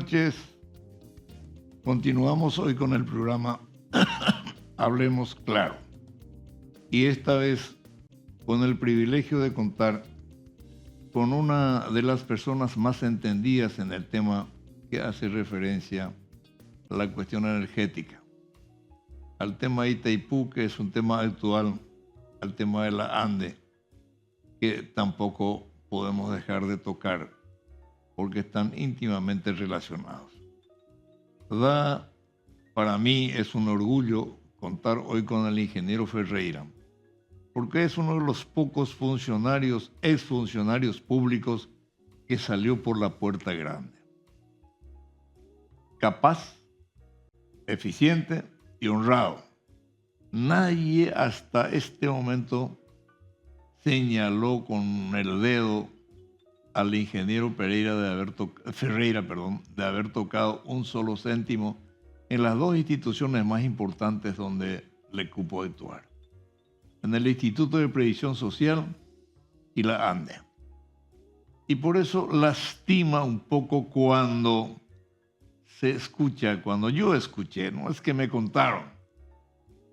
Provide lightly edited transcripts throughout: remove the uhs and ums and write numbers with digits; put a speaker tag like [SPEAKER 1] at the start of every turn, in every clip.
[SPEAKER 1] noches. Continuamos hoy con el programa Hablemos Claro. Y esta vez con el privilegio de contar con una de las personas más entendidas en el tema que hace referencia a la cuestión energética, al tema de Itaipú, que es un tema actual, al tema de la ANDE, que tampoco podemos dejar de tocar porque están íntimamente relacionados. Para mí es un orgullo contar hoy con el ingeniero Ferreira, porque es uno de los pocos funcionarios, exfuncionarios públicos que salió por la puerta grande. Capaz, eficiente y honrado. Nadie hasta este momento señaló con el dedo al ingeniero Ferreira de haber tocado un solo céntimo en las dos instituciones más importantes donde le cupo actuar, en el Instituto de Previsión Social y la ANDE. Y por eso lastima un poco cuando yo escuché, no es que me contaron,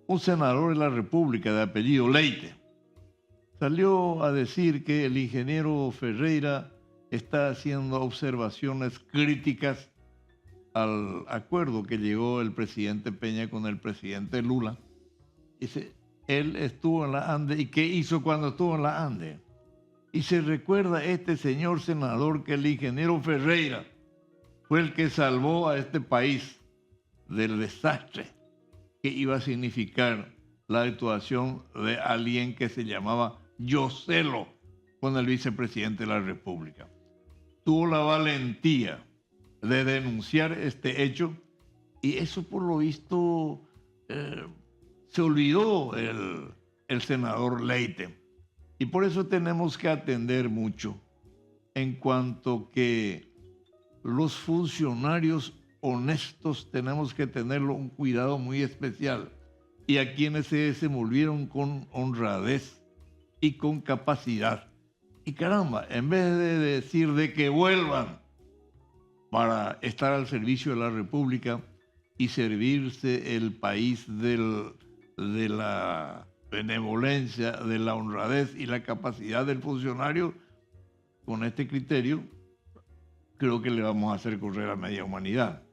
[SPEAKER 1] un senador de la República de apellido Leite salió a decir que el ingeniero Ferreira está haciendo observaciones críticas al acuerdo que llegó el presidente Peña con el presidente Lula. Dice, él estuvo en la ANDE, ¿y qué hizo cuando estuvo en la ANDE? Y se recuerda este señor senador que el ingeniero Ferreira fue el que salvó a este país del desastre que iba a significar la actuación de alguien que se llamaba Yoselo con el vicepresidente de la República. Tuvo la valentía de denunciar este hecho y eso por lo visto se olvidó el senador Leite. Y por eso tenemos que atender mucho en cuanto que los funcionarios honestos tenemos que tenerlo un cuidado muy especial y a quienes se desenvolvieron con honradez y con capacidad. Y caramba, en vez de decir de que vuelvan para estar al servicio de la República y servirse el país de la benevolencia, de la honradez y la capacidad del funcionario, con este criterio, creo que le vamos a hacer correr a media humanidad.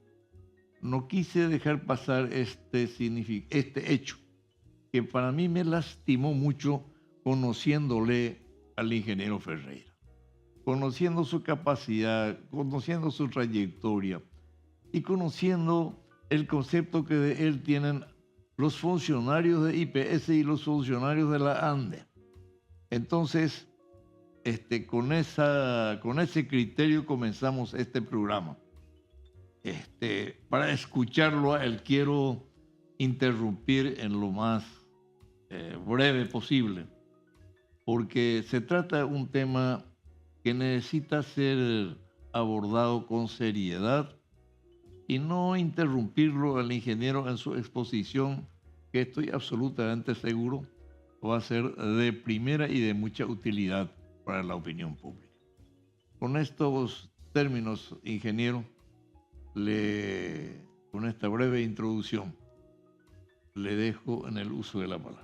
[SPEAKER 1] No quise dejar pasar este hecho, que para mí me lastimó mucho conociéndole al ingeniero Ferreira, conociendo su capacidad, conociendo su trayectoria y conociendo el concepto que de él tienen los funcionarios de IPS y los funcionarios de la ANDE. Entonces, con ese criterio comenzamos este programa. Para escucharlo a él quiero interrumpir en lo más breve posible, porque se trata de un tema que necesita ser abordado con seriedad y no interrumpirlo al ingeniero en su exposición, que estoy absolutamente seguro va a ser de primera y de mucha utilidad para la opinión pública. Con estos términos, ingeniero, con esta breve introducción, le dejo en el uso de la palabra.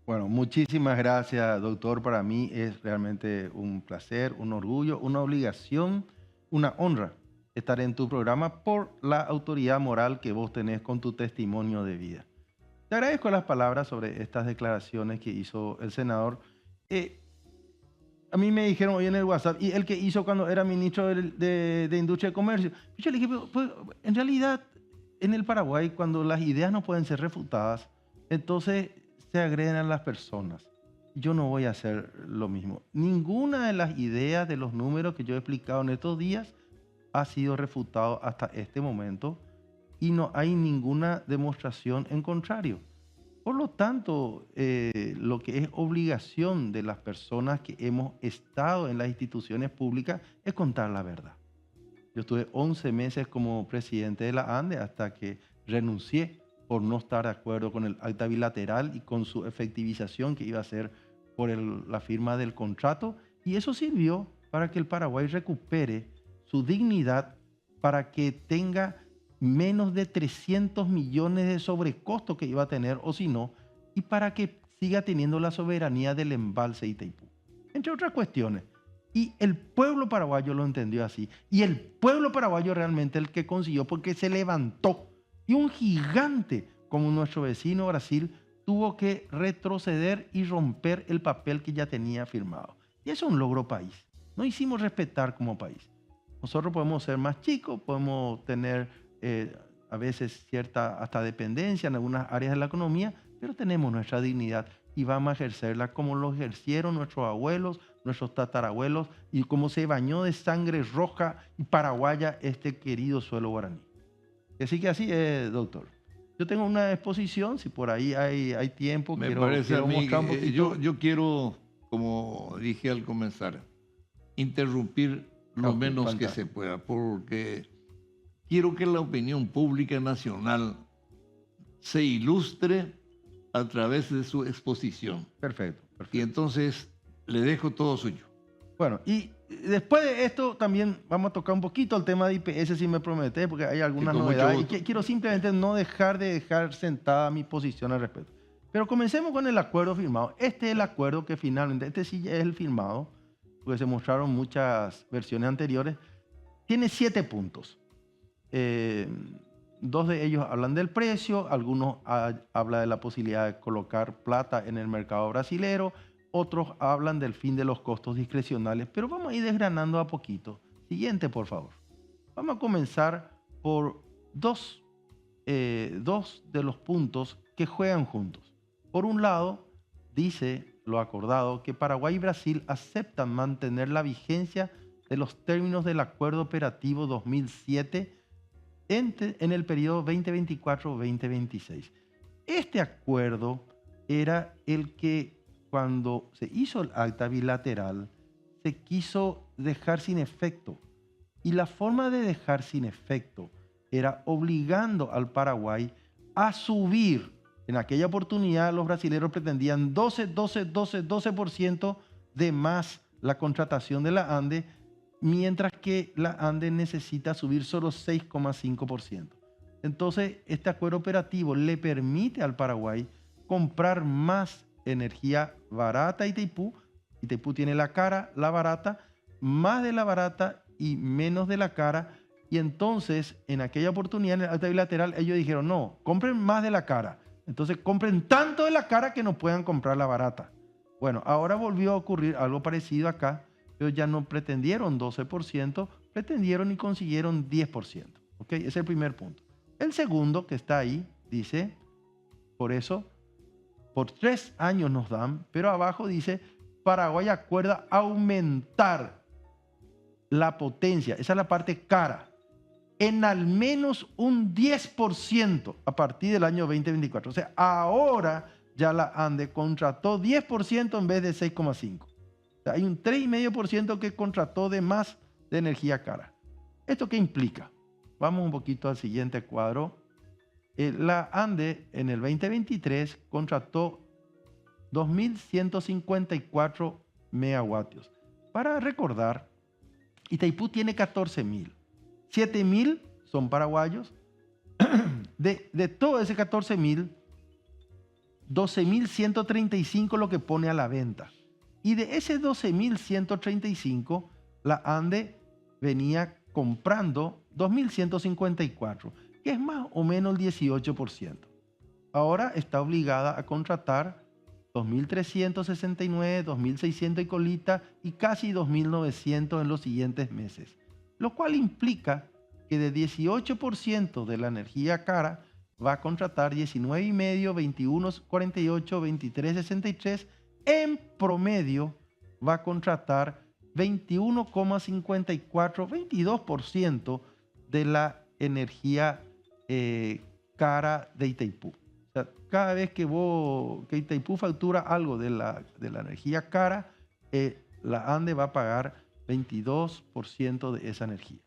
[SPEAKER 2] Bueno, muchísimas gracias, doctor. Para mí es realmente un placer, un orgullo, una obligación, una honra estar en tu programa por la autoridad moral que vos tenés con tu testimonio de vida. Te agradezco las palabras sobre estas declaraciones que hizo el senador. A mí me dijeron hoy en el WhatsApp, ¿y el que hizo cuando era ministro de Industria y Comercio? Yo le dije, pues, en realidad, en el Paraguay, cuando las ideas no pueden ser refutadas, entonces se agreden a las personas. Yo no voy a hacer lo mismo. Ninguna de las ideas de los números que yo he explicado en estos días ha sido refutado hasta este momento y no hay ninguna demostración en contrario. Por lo tanto, lo que es obligación de las personas que hemos estado en las instituciones públicas es contar la verdad. Yo estuve 11 meses como presidente de la ANDE hasta que renuncié por no estar de acuerdo con el acta bilateral y con su efectivización que iba a ser por la firma del contrato. Y eso sirvió para que el Paraguay recupere su dignidad para que tenga menos de 300 millones de sobrecosto que iba a tener, o si no, y para que siga teniendo la soberanía del embalse de Itaipú, entre otras cuestiones. Y el pueblo paraguayo lo entendió así. Y el pueblo paraguayo realmente el que consiguió, porque se levantó. Y un gigante como nuestro vecino Brasil tuvo que retroceder y romper el papel que ya tenía firmado. Y eso es un logro país. Nos hicimos respetar como país. Nosotros podemos ser más chicos, podemos tener a veces cierta hasta dependencia en algunas áreas de la economía, pero tenemos nuestra dignidad y vamos a ejercerla como lo ejercieron nuestros abuelos, nuestros tatarabuelos, y como se bañó de sangre roja y paraguaya este querido suelo guaraní. Así que así es, doctor. Yo tengo una exposición, si por ahí hay tiempo,
[SPEAKER 1] Me
[SPEAKER 2] quiero
[SPEAKER 1] parece a mí
[SPEAKER 2] mostrar un
[SPEAKER 1] que
[SPEAKER 2] poquito.
[SPEAKER 1] yo quiero, como dije al comenzar, interrumpir lo
[SPEAKER 2] Ok,
[SPEAKER 1] menos que se
[SPEAKER 2] fantástico.
[SPEAKER 1] pueda, porque quiero que la opinión pública nacional se ilustre a través de su exposición.
[SPEAKER 2] Perfecto,
[SPEAKER 1] Y
[SPEAKER 2] perfecto.
[SPEAKER 1] entonces le dejo todo suyo.
[SPEAKER 2] Bueno, y después de esto también vamos a tocar un poquito el tema de IPS, si me promete, porque hay
[SPEAKER 1] Sí,
[SPEAKER 2] algunas
[SPEAKER 1] con mucho
[SPEAKER 2] novedades y
[SPEAKER 1] gusto.
[SPEAKER 2] quiero simplemente no dejar sentada mi posición al respecto. Pero comencemos con el acuerdo firmado. Este es el acuerdo que finalmente, este sí ya es el firmado, porque se mostraron muchas versiones anteriores. Tiene 7 puntos. Eh, 2 de ellos hablan del precio, algunos hablan de la posibilidad de colocar plata en el mercado brasilero, otros hablan del fin de los costos discrecionales, pero vamos a ir desgranando a poquito. Siguiente, por favor. Vamos a comenzar por dos de los puntos que juegan juntos. Por un lado, dice lo acordado que Paraguay y Brasil aceptan mantener la vigencia de los términos del Acuerdo Operativo 2007 en el periodo 2024-2026. Este acuerdo era el que cuando se hizo el acta bilateral se quiso dejar sin efecto. Y la forma de dejar sin efecto era obligando al Paraguay a subir. En aquella oportunidad los brasileños pretendían 12% de más la contratación de la ANDE, mientras que la ANDE necesita subir solo 6,5%. Entonces, este acuerdo operativo le permite al Paraguay comprar más energía barata a Itaipú. Itaipú tiene la cara, la barata, más de la barata y menos de la cara. Y entonces, en aquella oportunidad, en el acta bilateral, ellos dijeron, no, compren más de la cara. Entonces, compren tanto de la cara que no puedan comprar la barata. Bueno, ahora volvió a ocurrir algo parecido acá. Ellos ya no pretendieron 12%, pretendieron y consiguieron 10%. ¿Ok? Ese es el primer punto. El segundo, que está ahí, dice, por eso, por 3 años nos dan, pero abajo dice, Paraguay acuerda aumentar la potencia, esa es la parte cara, en al menos un 10% a partir del año 2024. O sea, ahora ya la ANDE contrató 10% en vez de 6,5%. O sea, hay un 3,5% que contrató de más de energía cara. ¿Esto qué implica? Vamos un poquito al siguiente cuadro. La ANDE en el 2023 contrató 2.154 megavatios. Para recordar, Itaipú tiene 14.000. 7.000 son paraguayos. De todo ese 14.000, 12.135 lo que pone a la venta. Y de ese 12.135, la ANDE venía comprando 2.154, que es más o menos el 18%. Ahora está obligada a contratar 2.369, 2.600 y colita y casi 2.900 en los siguientes meses. Lo cual implica que de 18% de la energía cara va a contratar 19,5, 21, 48, 23, 63. En promedio va a contratar 21,54, 22% de la energía cara de Itaipú. O sea, cada vez que Itaipú factura algo de la energía cara, la ANDE va a pagar 22% de esa energía.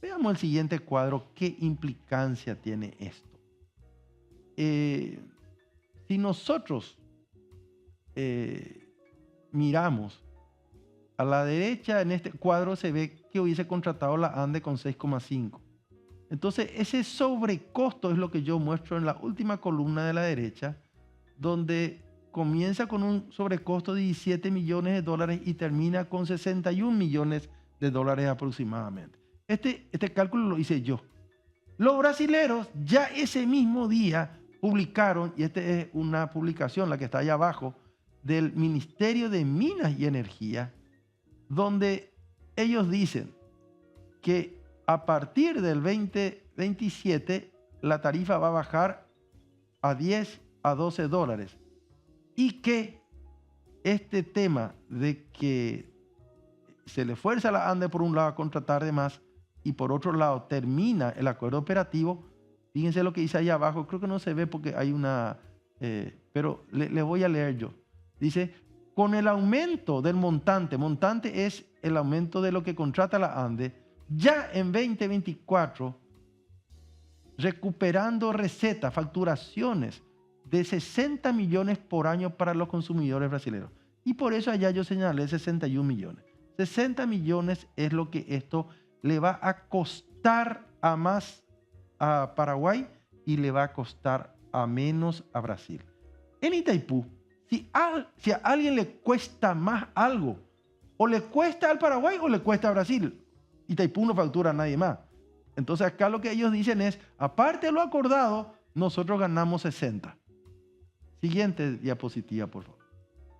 [SPEAKER 2] Veamos el siguiente cuadro, qué implicancia tiene esto. Si nosotros miramos a la derecha en este cuadro, se ve que hubiese contratado la ANDE con 6,5. Entonces, ese sobrecosto es lo que yo muestro en la última columna de la derecha, donde comienza con un sobrecosto de 17 millones de dólares y termina con 61 millones de dólares aproximadamente. Este cálculo lo hice yo. Los brasileros ya ese mismo día publicaron, y esta es una publicación, la que está allá abajo, del Ministerio de Minas y Energía, donde ellos dicen que a partir del 2027 la tarifa va a bajar a 10 a 12 dólares y que este tema de que se le fuerza a la ANDE por un lado a contratar de más y por otro lado termina el acuerdo operativo, fíjense lo que dice allá abajo, creo que no se ve porque hay una, pero le voy a leer yo. Dice, con el aumento del montante es el aumento de lo que contrata la ANDE, ya en 2024, recuperando recetas, facturaciones de 60 millones por año para los consumidores brasileños. Y por eso allá yo señalé 61 millones. 60 millones es lo que esto le va a costar a más a Paraguay y le va a costar a menos a Brasil. En Itaipú, si a alguien le cuesta más algo, o le cuesta al Paraguay o le cuesta a Brasil. Itaipú no factura a nadie más. Entonces acá lo que ellos dicen es, aparte de lo acordado, nosotros ganamos 60. Siguiente diapositiva, por favor.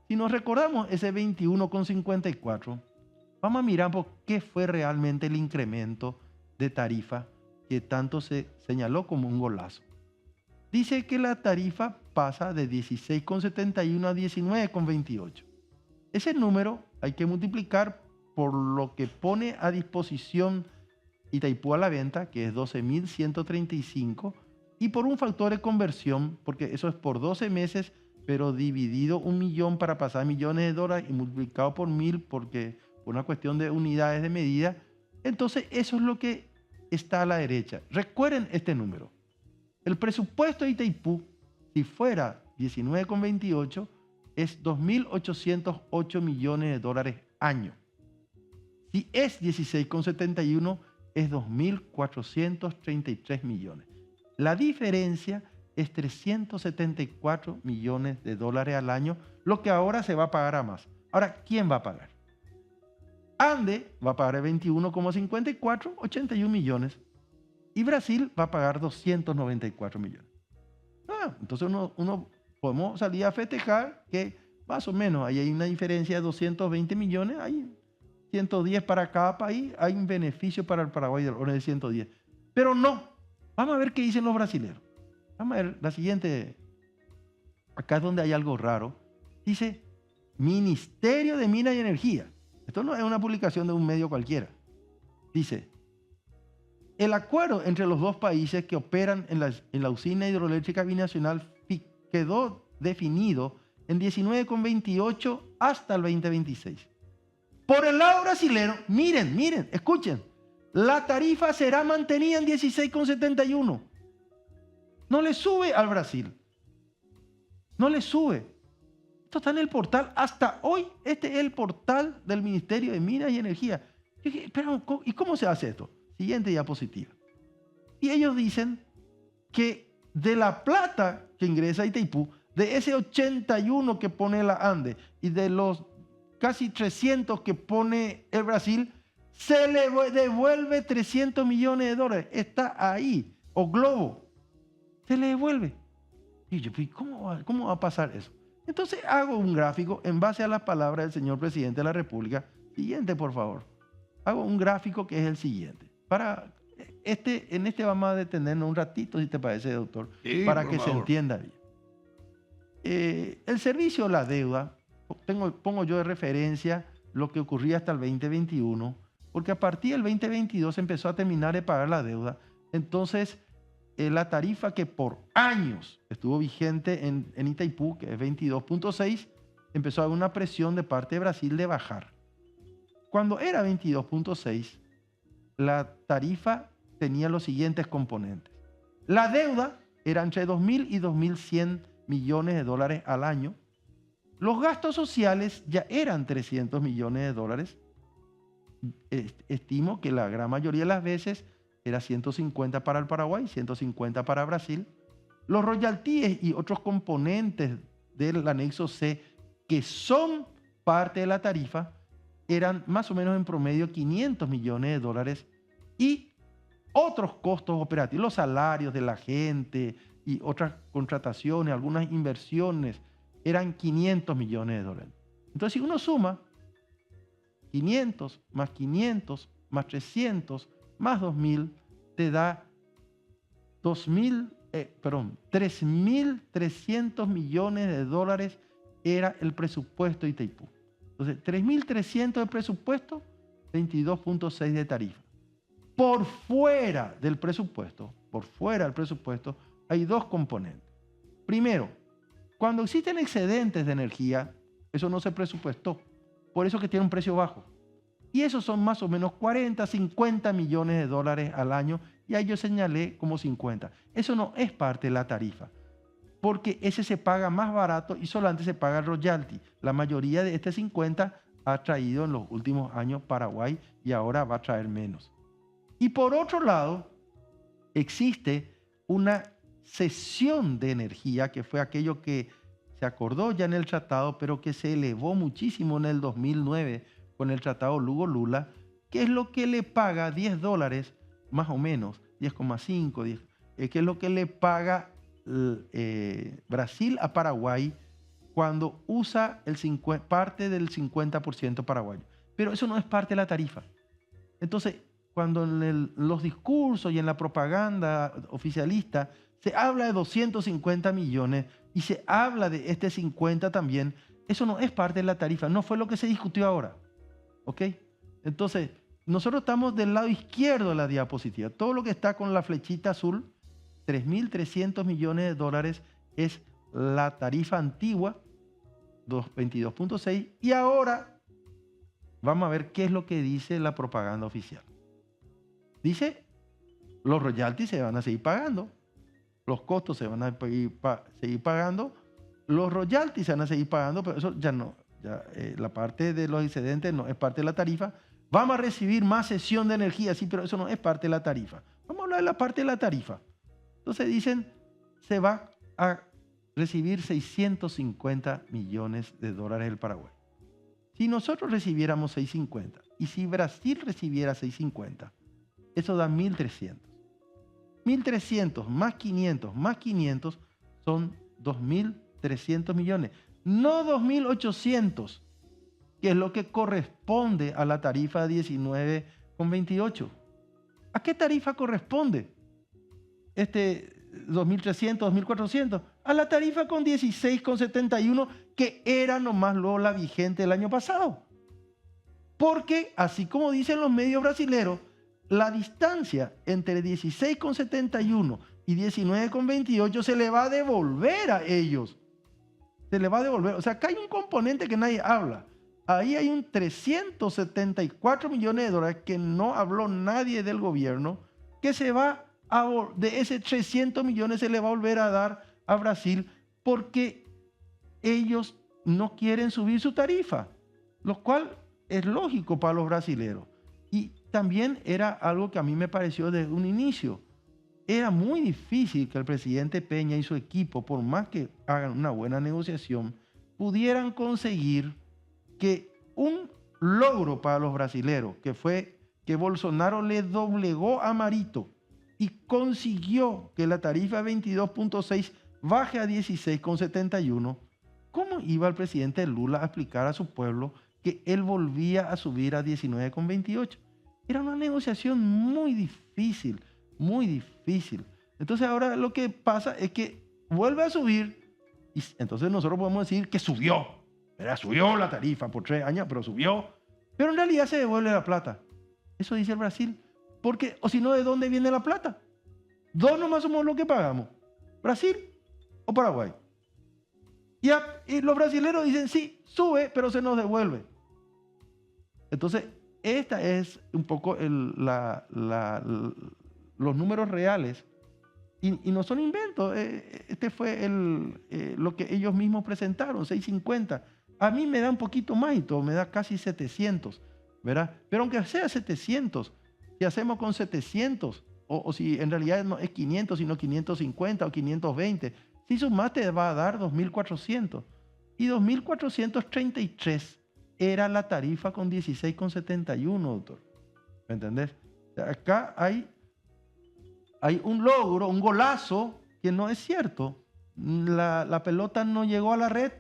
[SPEAKER 2] Si nos recordamos ese 21,54, vamos a mirar por qué fue realmente el incremento de tarifa que tanto se señaló como un golazo. Dice que la tarifa pasa de 16,71 a 19,28. Ese número hay que multiplicar por lo que pone a disposición Itaipú a la venta, que es 12.135, y por un factor de conversión, porque eso es por 12 meses, pero dividido 1 millón para pasar millones de dólares y multiplicado por 1.000, porque por una cuestión de unidades de medida. Entonces, eso es lo que está a la derecha. Recuerden este número. El presupuesto de Itaipú, si fuera 19,28, es 2.808 millones de dólares año. Si es 16,71, es 2.433 millones. La diferencia es 374 millones de dólares al año, lo que ahora se va a pagar a más. Ahora, ¿quién va a pagar? ANDE va a pagar el 21,54, 81 millones. Y Brasil va a pagar 294 millones. Entonces uno podemos salir a festejar que más o menos ahí hay una diferencia de 220 millones, hay 110 para cada país, hay un beneficio para el Paraguay del orden de 110. Pero no, vamos a ver qué dicen los brasileños. Vamos a ver la siguiente, acá es donde hay algo raro. Dice, Ministerio de Minas y Energía. Esto no es una publicación de un medio cualquiera. Dice, el acuerdo entre los dos países que operan en la usina hidroeléctrica binacional quedó definido en 19,28 hasta el 2026. Por el lado brasileño, miren, escuchen, la tarifa será mantenida en 16,71. No le sube al Brasil. No le sube. Esto está en el portal. Hasta hoy, este es el portal del Ministerio de Minas y Energía. Yo dije, pero, ¿y cómo se hace esto? Siguiente diapositiva. Y ellos dicen que de la plata que ingresa a Itaipú, de ese 81 que pone la ANDE y de los casi 300 que pone el Brasil, se le devuelve 300 millones de dólares. Está ahí. O Globo. Se le devuelve. Y yo, ¿cómo va a pasar eso? Entonces hago un gráfico en base a las palabras del señor presidente de la República. Siguiente, por favor. Hago un gráfico que es el siguiente. En este vamos a detenernos un ratito, si te parece, doctor, sí, para que se entienda bien. El servicio de la deuda, pongo yo de referencia lo que ocurría hasta el 2021, porque a partir del 2022 se empezó a terminar de pagar la deuda. Entonces, la tarifa que por años estuvo vigente en Itaipú, que es 22,6, empezó a haber una presión de parte de Brasil de bajar. Cuando era 22,6, la tarifa tenía los siguientes componentes. La deuda era entre 2.000 y 2.100 millones de dólares al año. Los gastos sociales ya eran 300 millones de dólares. Estimo que la gran mayoría de las veces era 150 para el Paraguay, 150 para Brasil. Los royalties y otros componentes del anexo C que son parte de la tarifa eran más o menos en promedio 500 millones de dólares y otros costos operativos, los salarios de la gente y otras contrataciones, algunas inversiones, eran 500 millones de dólares. Entonces, si uno suma 500 más 500 más 300 más 2.000, te da 3.300 millones de dólares era el presupuesto de Itaipú. Entonces, 3.300 de presupuesto, 22.6 de tarifa. Por fuera del presupuesto, hay dos componentes. Primero, cuando existen excedentes de energía, eso no se presupuestó. Por eso que tiene un precio bajo. Y esos son más o menos 40, 50 millones de dólares al año. Y ahí yo señalé como 50. Eso no es parte de la tarifa. Porque ese se paga más barato y solamente se paga el royalty. La mayoría de este 50 ha traído en los últimos años Paraguay y ahora va a traer menos. Y por otro lado, existe una cesión de energía, que fue aquello que se acordó ya en el tratado, pero que se elevó muchísimo en el 2009 con el tratado Lugo-Lula, que es lo que le paga $10 más o menos, 10,5, que es lo que le paga Brasil a Paraguay cuando usa parte del 50% paraguayo. Pero eso no es parte de la tarifa. Entonces, cuando en los discursos y en la propaganda oficialista se habla de 250 millones y se habla de este 50 también, eso no es parte de la tarifa, no fue lo que se discutió ahora. ¿Ok? Entonces, nosotros estamos del lado izquierdo de la diapositiva. Todo lo que está con la flechita azul, 3.300 millones de dólares, es la tarifa antigua, 22.6, y ahora vamos a ver qué es lo que dice la propaganda oficial. Dice, los royalties se van a seguir pagando, los costos se van a seguir pagando, los royalties se van a seguir pagando, pero eso ya no, la parte de los excedentes no es parte de la tarifa. Vamos a recibir más cesión de energía, sí, pero eso no es parte de la tarifa. Vamos a hablar de la parte de la tarifa. Entonces dicen, se va a recibir 650 millones de dólares del Paraguay. Si nosotros recibiéramos 650 y si Brasil recibiera 650, eso da 1.300. 1.300 más 500 son 2.300 millones. No 2.800, que es lo que corresponde a la tarifa 19,28. ¿A qué tarifa corresponde este 2.300, 2.400? A la tarifa con 16,71, que era nomás luego la vigente del año pasado. Porque, así como dicen los medios brasileños, la distancia entre 16,71 y 19,28 se le va a devolver a ellos. Se le va a devolver. O sea, acá hay un componente que nadie habla. Ahí hay un 374 millones de dólares que no habló nadie del gobierno, que se va de ese 300 millones se le va a volver a dar a Brasil porque ellos no quieren subir su tarifa, lo cual es lógico para los brasileños. Y también era algo que a mí me pareció desde un inicio. Era muy difícil que el presidente Peña y su equipo, por más que hagan una buena negociación, pudieran conseguir que un logro para los brasileños, que fue que Bolsonaro le doblegó a Marito y consiguió que la tarifa 22.6 baje a 16,71, ¿cómo iba el presidente Lula a explicar a su pueblo que él volvía a subir a 19,28? Era una negociación muy difícil, muy difícil. Entonces ahora lo que pasa es que vuelve a subir y entonces nosotros podemos decir que subió, ¿verdad? Subió la tarifa por 3 años, pero subió. Pero en realidad se devuelve la plata. Eso dice el Brasil. Porque, o si no, ¿de dónde viene la plata? Dos nomás somos lo que pagamos. Brasil o Paraguay. Y los brasileños dicen, sí, sube, pero se nos devuelve. Entonces, esta es un poco los números reales. Y no son inventos. Este fue lo que ellos mismos presentaron, 650. A mí me da un poquito más y todo, me da casi 700, ¿verdad? Pero aunque sea 700, si hacemos con 700, o si en realidad no es 500, sino 550 o 520. Si sumás te va a dar 2.400. Y 2.433 era la tarifa con 16,71, doctor. ¿Me entendés? O sea, acá hay un logro, un golazo que no es cierto. La pelota no llegó a la red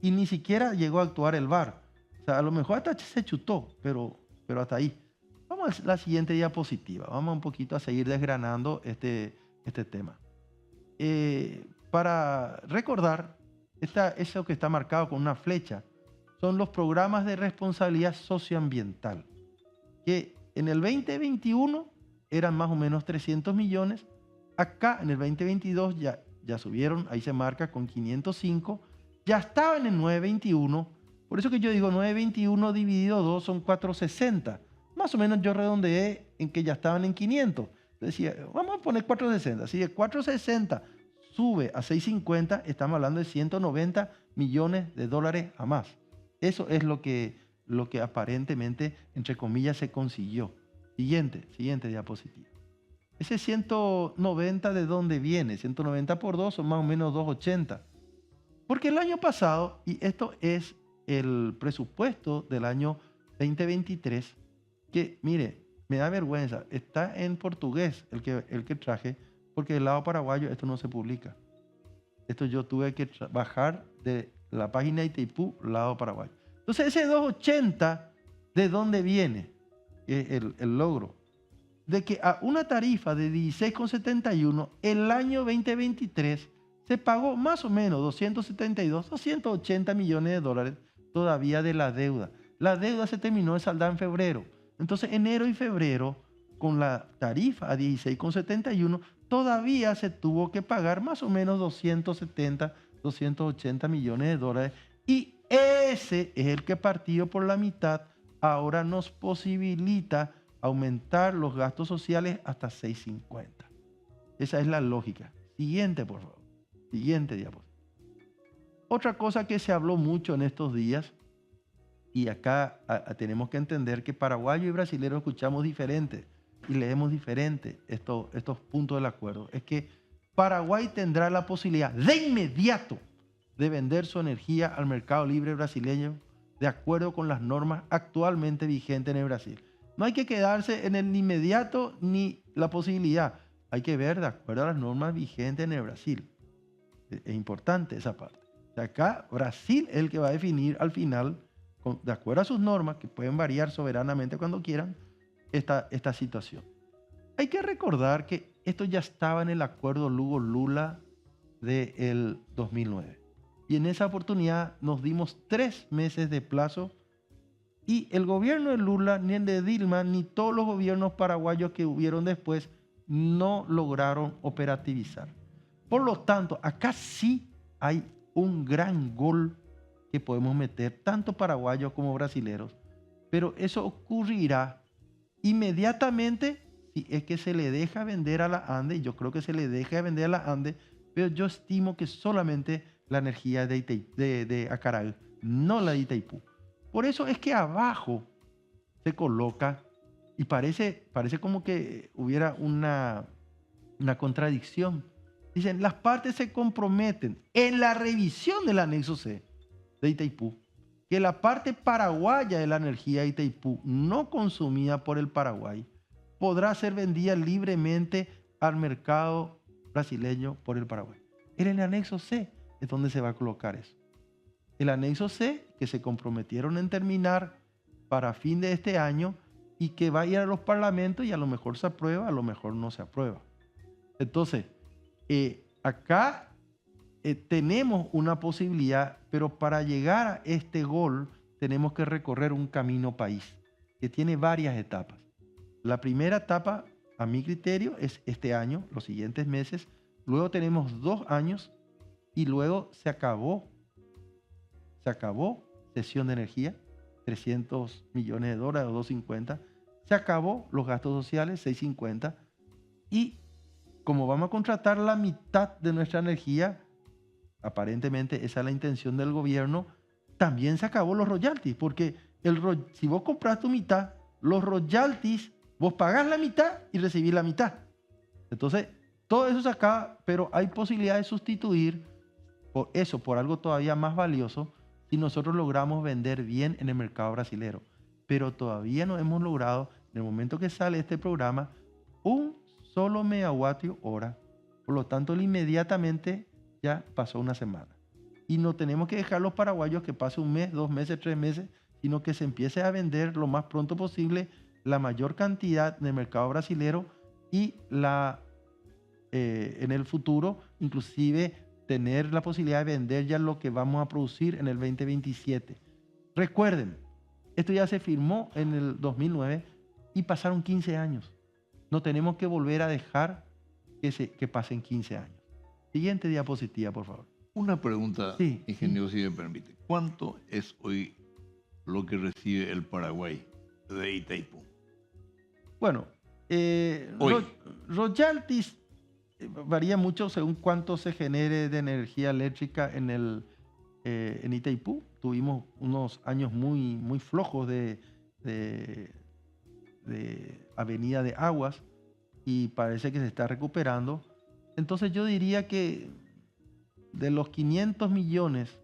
[SPEAKER 2] y ni siquiera llegó a actuar el VAR. O sea, a lo mejor hasta se chutó, pero hasta ahí. Vamos a la siguiente diapositiva. Vamos un poquito a seguir desgranando este tema. Para recordar, eso que está marcado con una flecha son los programas de responsabilidad socioambiental, que en el 2021 eran más o menos 300 millones. Acá en el 2022 ya subieron, ahí se marca con 505. Ya estaba en el 921. Por eso que yo digo 921 dividido 2 son 460. Más o menos yo redondeé en que ya estaban en 500. Decía, vamos a poner 460. Si de 460 sube a 650, estamos hablando de 190 millones de dólares a más. Eso es lo que aparentemente, entre comillas, se consiguió. Siguiente diapositiva. Ese 190, ¿de dónde viene? 190 por 2 son más o menos 280. Porque el año pasado, y esto es el presupuesto del año 2023, que mire, me da vergüenza, está en portugués el que traje, porque del lado paraguayo esto no se publica. Esto yo tuve que bajar de la página de Itaipú, lado paraguayo. Entonces ese 280, ¿de dónde viene? El logro de que a una tarifa de 16,71 el año 2023 se pagó más o menos 280 millones de dólares todavía de la deuda. La deuda se terminó de saldar en febrero. Entonces enero y febrero con la tarifa a 16,71 todavía se tuvo que pagar más o menos 280 millones de dólares, y ese es el que partido por la mitad ahora nos posibilita aumentar los gastos sociales hasta 650. Esa es la lógica. Siguiente, por favor. Siguiente diapositiva. Otra cosa que se habló mucho en estos días, y acá tenemos que entender que paraguayo y brasilero escuchamos diferente y leemos diferente estos puntos del acuerdo, es que Paraguay tendrá la posibilidad de inmediato de vender su energía al mercado libre brasileño de acuerdo con las normas actualmente vigentes en el Brasil. No hay que quedarse en el inmediato ni la posibilidad. Hay que ver de acuerdo a las normas vigentes en el Brasil. Es importante esa parte. De acá, Brasil es el que va a definir al final, de acuerdo a sus normas, que pueden variar soberanamente cuando quieran, esta situación. Hay que recordar que esto ya estaba en el acuerdo Lugo-Lula del 2009. Y en esa oportunidad nos dimos 3 meses de plazo, y el gobierno de Lula, ni el de Dilma, ni todos los gobiernos paraguayos que hubieron después no lograron operativizar. Por lo tanto, acá sí hay un gran gol que podemos meter, tanto paraguayos como brasileros, pero eso ocurrirá inmediatamente si es que se le deja vender a la ANDE, y yo creo que se le deja vender a la ANDE, pero yo estimo que solamente la energía de Acaral, no la de Itaipú. Por eso es que abajo se coloca, y parece como que hubiera una contradicción. Dicen, las partes se comprometen en la revisión del anexo C de Itaipú, que la parte paraguaya de la energía de Itaipú no consumida por el Paraguay podrá ser vendida libremente al mercado brasileño por el Paraguay. En el anexo C es donde se va a colocar eso. El anexo C, que se comprometieron en terminar para fin de este año y que va a ir a los parlamentos, y a lo mejor se aprueba, a lo mejor no se aprueba. Entonces, acá tenemos una posibilidad, pero para llegar a este gol tenemos que recorrer un camino país que tiene varias etapas. La primera etapa, a mi criterio, es este año, los siguientes meses. Luego tenemos 2 años y luego se acabó cesión de energía, 300 millones de dólares o 250. Se acabó los gastos sociales, 650. Y como vamos a contratar la mitad de nuestra energía, aparentemente esa es la intención del gobierno, también se acabó los royalties, porque si vos compras tu mitad, los royalties, vos pagás la mitad y recibís la mitad. Entonces, todo eso se acaba, pero hay posibilidad de sustituir por eso, por algo todavía más valioso, si nosotros logramos vender bien en el mercado brasilero. Pero todavía no hemos logrado, en el momento que sale este programa, un solo megavatio hora. Por lo tanto, inmediatamente ya pasó una semana. Y no tenemos que dejar los paraguayos que pase un mes, 2 meses, 3 meses, sino que se empiece a vender lo más pronto posible la mayor cantidad en el mercado brasilero y en el futuro, inclusive, tener la posibilidad de vender ya lo que vamos a producir en el 2027. Recuerden, esto ya se firmó en el 2009 y pasaron 15 años. No tenemos que volver a dejar que pasen 15 años. Siguiente diapositiva, por favor.
[SPEAKER 1] Una pregunta,
[SPEAKER 2] Sí,
[SPEAKER 1] ingeniero, si me permite. ¿Cuánto es hoy lo que recibe el Paraguay de Itaipú?
[SPEAKER 2] Bueno,
[SPEAKER 1] Hoy.
[SPEAKER 2] royalties varía mucho según cuánto se genere de energía eléctrica en Itaipú. Tuvimos unos años muy flojos de avenida de aguas y parece que se está recuperando. Entonces yo diría que de los 500 millones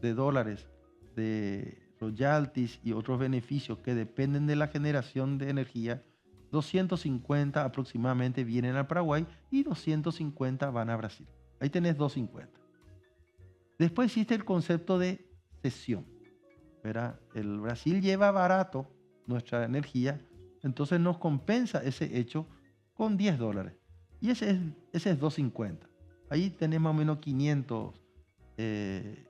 [SPEAKER 2] de dólares de royalties y otros beneficios que dependen de la generación de energía, 250 aproximadamente vienen al Paraguay y 250 van a Brasil. Ahí tenés 250. Después existe el concepto de cesión, ¿verdad? El Brasil lleva barato nuestra energía, entonces nos compensa ese hecho con $10. Y ese es 250. Ahí tenés más o menos 500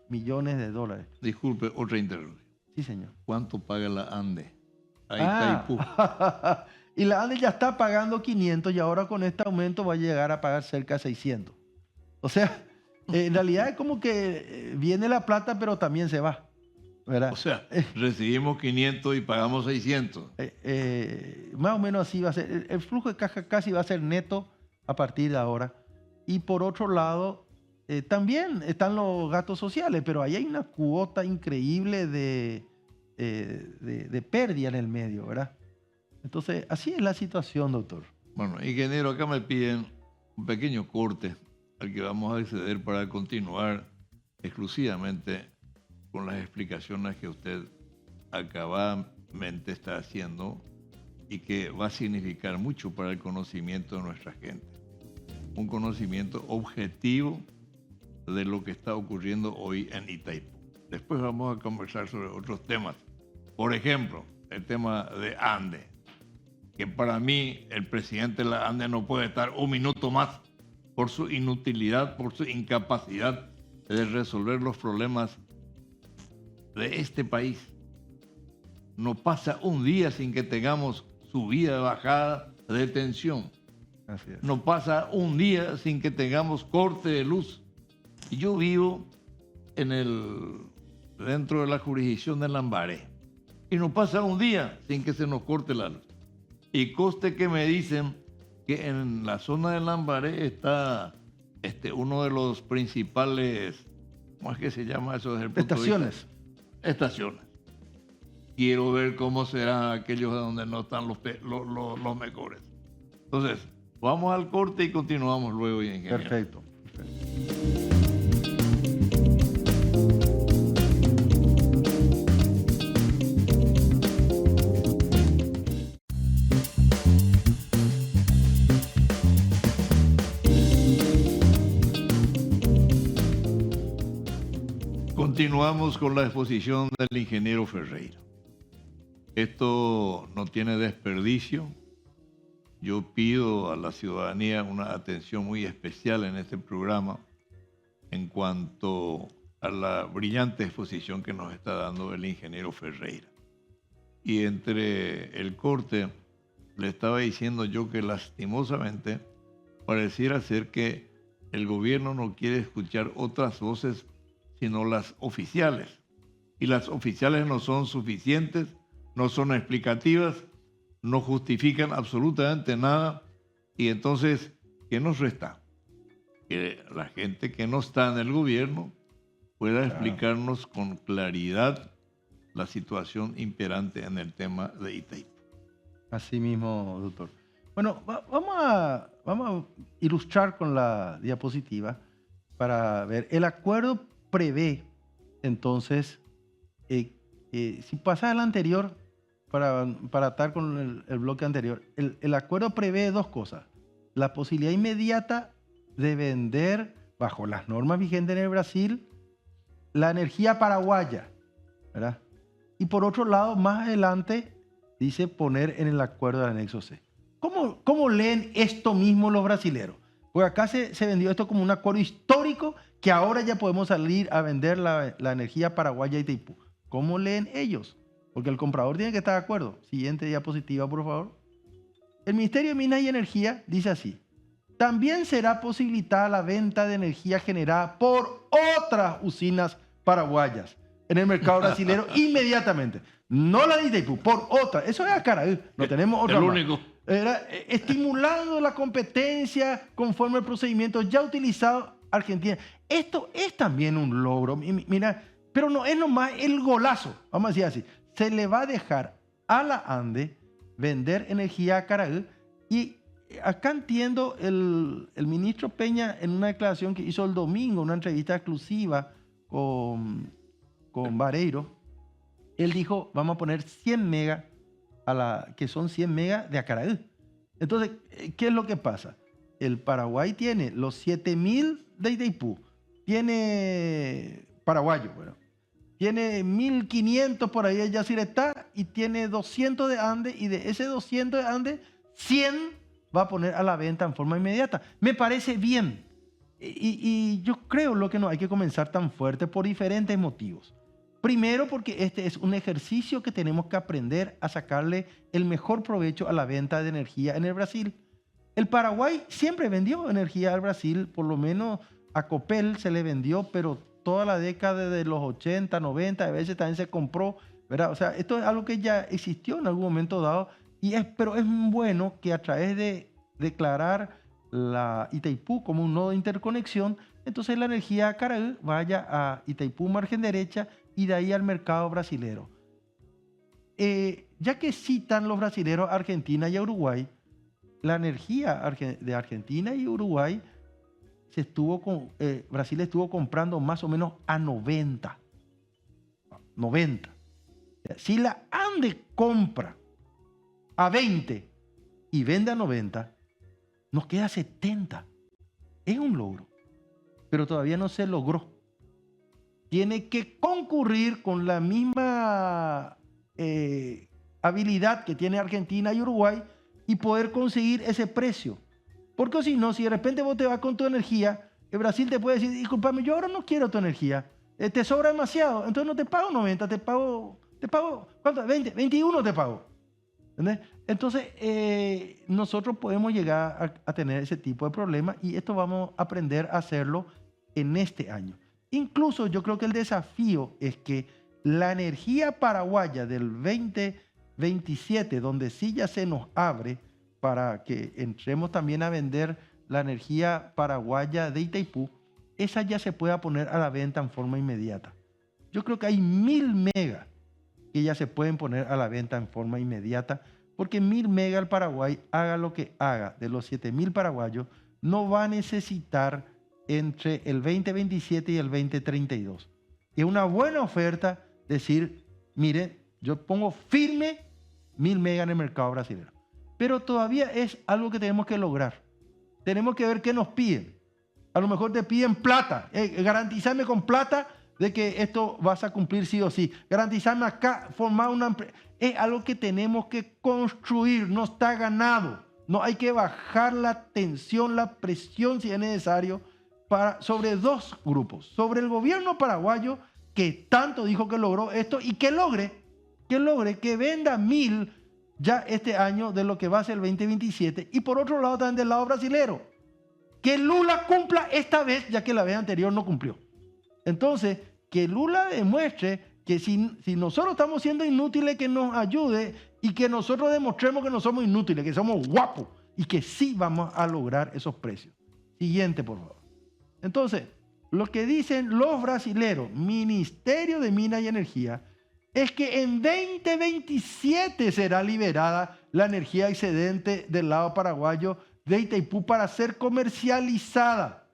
[SPEAKER 2] millones de dólares.
[SPEAKER 1] Disculpe, otra interrupción.
[SPEAKER 2] Sí, señor.
[SPEAKER 1] ¿Cuánto paga la ANDE a Itaipú?
[SPEAKER 2] Y la ANDE ya está pagando 500 y ahora con este aumento va a llegar a pagar cerca de 600. O sea, en realidad es como que viene la plata pero también se va, ¿verdad?
[SPEAKER 1] O sea, recibimos 500 y pagamos 600.
[SPEAKER 2] Más o menos así va a ser. El flujo de caja casi va a ser neto a partir de ahora. Y por otro lado, también están los gastos sociales, pero ahí hay una cuota increíble de pérdida en el medio, ¿verdad? Entonces, así es la situación, doctor.
[SPEAKER 1] Bueno, ingeniero, acá me piden un pequeño corte al que vamos a acceder para continuar exclusivamente con las explicaciones que usted acabadamente está haciendo y que va a significar mucho para el conocimiento de nuestra gente. Un conocimiento objetivo de lo que está ocurriendo hoy en Itaipú. Después vamos a conversar sobre otros temas. Por ejemplo, el tema de ANDE, que para mí el presidente de la ANDE no puede estar un minuto más por su inutilidad, por su incapacidad de resolver los problemas de este país. No pasa un día sin que tengamos subida, bajada de tensión.
[SPEAKER 2] Así es.
[SPEAKER 1] No pasa un día sin que tengamos corte de luz. Y yo vivo dentro de la jurisdicción de Lambaré. Y no pasa un día sin que se nos corte la luz. Y conste que me dicen que en la zona de Lambaré está uno de los principales, ¿cómo es que se llama eso desde el punto de vista?
[SPEAKER 2] Estaciones.
[SPEAKER 1] Estaciones. Quiero ver cómo serán aquellos de donde no están los mejores. Entonces, vamos al corte y continuamos luego, ingeniero.
[SPEAKER 2] Perfecto.
[SPEAKER 1] Continuamos con la exposición del ingeniero Ferreira. Esto no tiene desperdicio. Yo pido a la ciudadanía una atención muy especial en este programa en cuanto a la brillante exposición que nos está dando el ingeniero Ferreira. Y entre el corte le estaba diciendo yo que lastimosamente pareciera ser que el gobierno no quiere escuchar otras voces sino las oficiales. Y las oficiales no son suficientes, no son explicativas, no justifican absolutamente nada. Y entonces, ¿qué nos resta? Que la gente que no está en el gobierno pueda explicarnos con claridad la situación imperante en el tema de Itaipú.
[SPEAKER 2] Así mismo, doctor. Bueno, vamos a ilustrar con la diapositiva para ver. El acuerdo prevé, entonces, si pasa al anterior, para atar con el bloque anterior, el acuerdo prevé dos cosas. La posibilidad inmediata de vender, bajo las normas vigentes en el Brasil, la energía paraguaya, ¿verdad? Y por otro lado, más adelante, dice poner en el acuerdo del anexo C. ¿Cómo leen esto mismo los brasileros? Porque acá se vendió esto como un acuerdo histórico que ahora ya podemos salir a vender la energía paraguaya a Itaipú. ¿Cómo leen ellos? Porque el comprador tiene que estar de acuerdo. Siguiente diapositiva, por favor. El Ministerio de Minas y Energía dice así: también será posibilitada la venta de energía generada por otras usinas paraguayas en el mercado brasileño inmediatamente. No la de Itaipú, por otra. Eso es acá, no tenemos otra
[SPEAKER 1] El
[SPEAKER 2] más.
[SPEAKER 1] único.
[SPEAKER 2] Estimulando la competencia conforme al procedimiento ya utilizado Argentina. Esto es también un logro. Mira, pero no es nomás el golazo, vamos a decir así. Se le va a dejar a la ANDE vender energía a Caraí. Y acá entiendo el ministro Peña en una declaración que hizo el domingo, una entrevista exclusiva con Vareiro. Él dijo, vamos a poner 100 megas, que son 100 megas de Acaraí. Entonces, ¿qué es lo que pasa? El Paraguay tiene los 7.000 de Itaipú, tiene paraguayo, bueno, tiene 1.500 por ahí de Yacyretá y tiene 200 de Andes, y de ese 200 de Andes, 100 va a poner a la venta en forma inmediata. Me parece bien. Y yo creo lo que no hay que comenzar tan fuerte por diferentes motivos. Primero, porque este es un ejercicio que tenemos que aprender a sacarle el mejor provecho a la venta de energía en el Brasil. El Paraguay siempre vendió energía al Brasil, por lo menos a Copel se le vendió, pero toda la década de los 80, 90, a veces también se compró, ¿verdad? O sea, esto es algo que ya existió en algún momento dado, pero es bueno que a través de declarar la Itaipú como un nodo de interconexión, entonces la energía a Caraí vaya a Itaipú margen derecha y de ahí al mercado brasilero. Ya que citan los brasileros a Argentina y a Uruguay, la energía de Argentina y Uruguay Brasil estuvo comprando más o menos a 90. Si la ANDE compra a 20 y vende a 90, nos queda 70. Es un logro, pero todavía no se logró. Tiene que concurrir con la misma habilidad que tiene Argentina y Uruguay y poder conseguir ese precio. Porque si no, si de repente vos te vas con tu energía, el Brasil te puede decir, discúlpame, yo ahora no quiero tu energía, te sobra demasiado, entonces no te pago 90, te pago, ¿cuánto? 20, 21 te pago. ¿Entendés? Entonces, nosotros podemos llegar a tener ese tipo de problemas y esto vamos a aprender a hacerlo en este año. Incluso yo creo que el desafío es que la energía paraguaya del 2027, donde sí ya se nos abre para que entremos también a vender la energía paraguaya de Itaipú, esa ya se pueda poner a la venta en forma inmediata. Yo creo que hay 1.000 megas que ya se pueden poner a la venta en forma inmediata, porque 1.000 megas el Paraguay, haga lo que haga, de los 7.000 paraguayos, no va a necesitar entre el 2027 y el 2032. Y es una buena oferta decir, mire, yo pongo firme 1.000 megas en el mercado brasileño. Pero todavía es algo que tenemos que lograr. Tenemos que ver qué nos piden. A lo mejor te piden plata. Garantizarme con plata de que esto vas a cumplir sí o sí. Garantizarme acá, formar una empresa. Es algo que tenemos que construir, no está ganado. No hay que bajar la tensión, la presión si es necesario sobre dos grupos. Sobre el gobierno paraguayo que tanto dijo que logró esto y que logre que venda 1.000 ya este año de lo que va a ser el 2027. Y por otro lado también del lado brasilero. Que Lula cumpla esta vez ya que la vez anterior no cumplió. Entonces, que Lula demuestre que si nosotros estamos siendo inútiles, que nos ayude y que nosotros demostremos que no somos inútiles, que somos guapos y que sí vamos a lograr esos precios. Siguiente, por favor. Entonces, lo que dicen los brasileros, Ministerio de Minas y Energía, es que en 2027 será liberada la energía excedente del lado paraguayo de Itaipú para ser comercializada.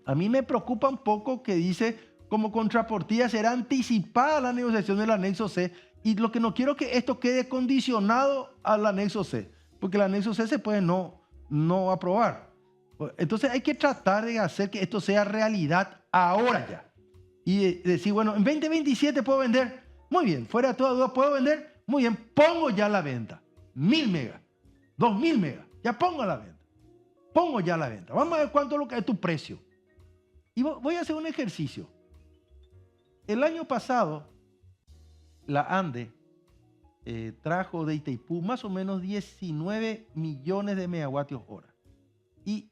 [SPEAKER 2] A mí me preocupa un poco que dice, como contrapartida será anticipada la negociación del anexo C, y lo que no quiero es que esto quede condicionado al anexo C, porque el anexo C se puede no aprobar. Entonces hay que tratar de hacer que esto sea realidad ahora ya. Y decir, bueno, en 2027 puedo vender. Muy bien, fuera de toda duda puedo vender. Muy bien, pongo ya a la venta. 1000 megas, 2000 megas, ya pongo a la venta. Pongo ya a la venta. Vamos a ver cuánto es lo que es tu precio. Y voy a hacer un ejercicio. El año pasado, la ANDE trajo de Itaipú más o menos 19 millones de megavatios hora. Y